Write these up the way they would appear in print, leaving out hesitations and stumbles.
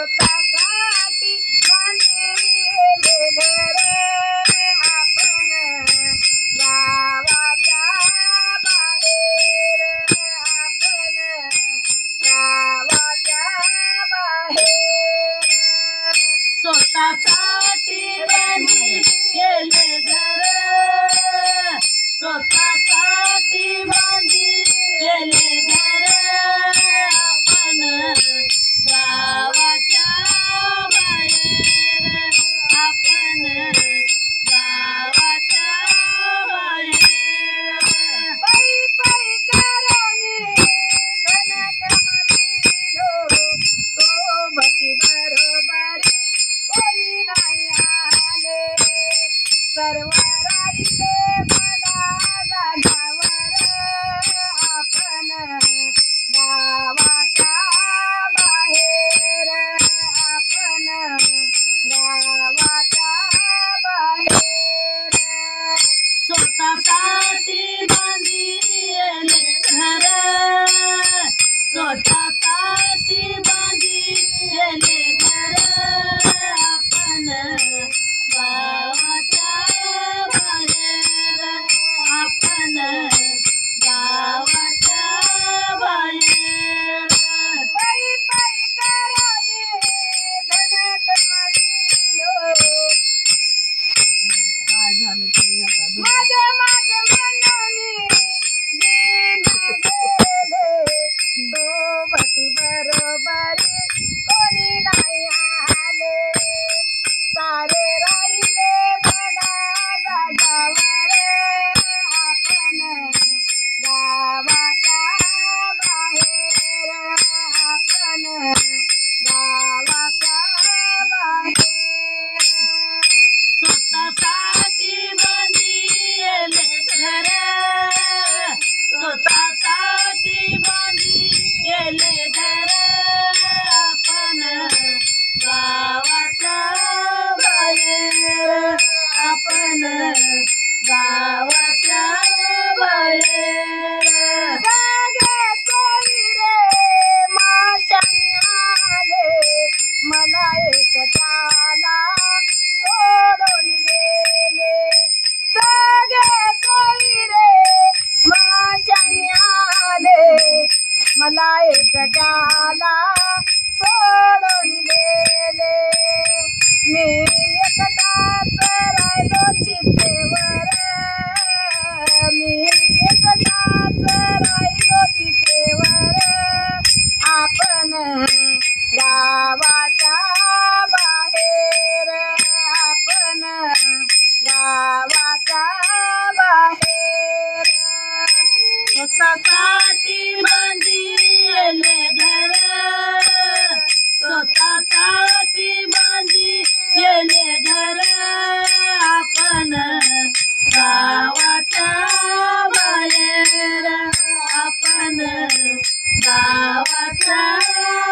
स्वतःसाठी बांधिले घर आपण गावाच्या बाहेर आपण गावाच्या बाहेर स्वतःसाठी बांधिले घर स्वतःसाठी बांधिले घर आपण गावाच्या बाहेर आपण गावाच्या बाहेर पै पै कराने धन कमविलो सोबती बरोबरी कोणी नाही आले सर्व राहिले बघा जागावर आपण गावाच्या बाहेर आपण गावाच्या बाहेर स्वतःसाठी बांधिले घर स्वतःसाठी बांधिले घर आपण गावाच्या बाहेर आपण गावाच्या बाहेर पै पै कराने धन कमविलो काय झालं ते आता माझे माझे मनोनी दिन गेले सोबती बरोबरी कोणी नाही आले सारे राहिले बघा जागावर आपण गावाच्या बाहेर आपण गावाच्या बाहेर स्वतःसाठी बांधिले घर स्वतःसाठी बांधिले घर आपण गावाच्या बाहेर आपण गावाच्या बाहेर सगळे सोयरे माशानी आले मला एकट्याला सोडून गेले सगळे सोयरे माशानी आले मला एकट्याला सोडून गेले मी एकटाच राहिलो चितेवर मी एकटाच राहिलो चितेवर आपण गावाच्या बाहेर आपण गावाच्या बाहेर स्वतःसाठी बांधिले घर स्वतःसाठी बांधिले घर आपण गावाच्या बाहेर आपण गावाच्या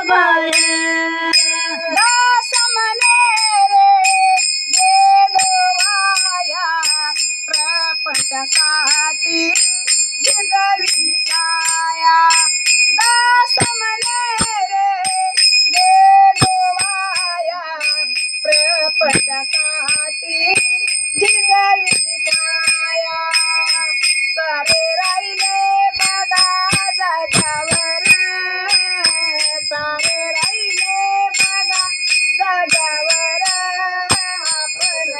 बाहेर दास म्हणे रे गेलो वाया प्रपंचासाठी जिजविली काया दास म्हणे रे गेलो वाया प्रपंचासाठी जिजविली काया सारे राहिले बघा जागावर सारे राहिले बघा जागावर आपण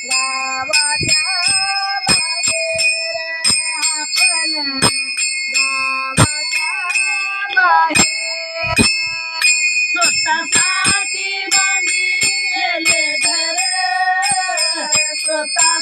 गावाच्या बाहेर आपण गावाच्या बाहेर स्वतःसाठी बांधिले घर स्वतः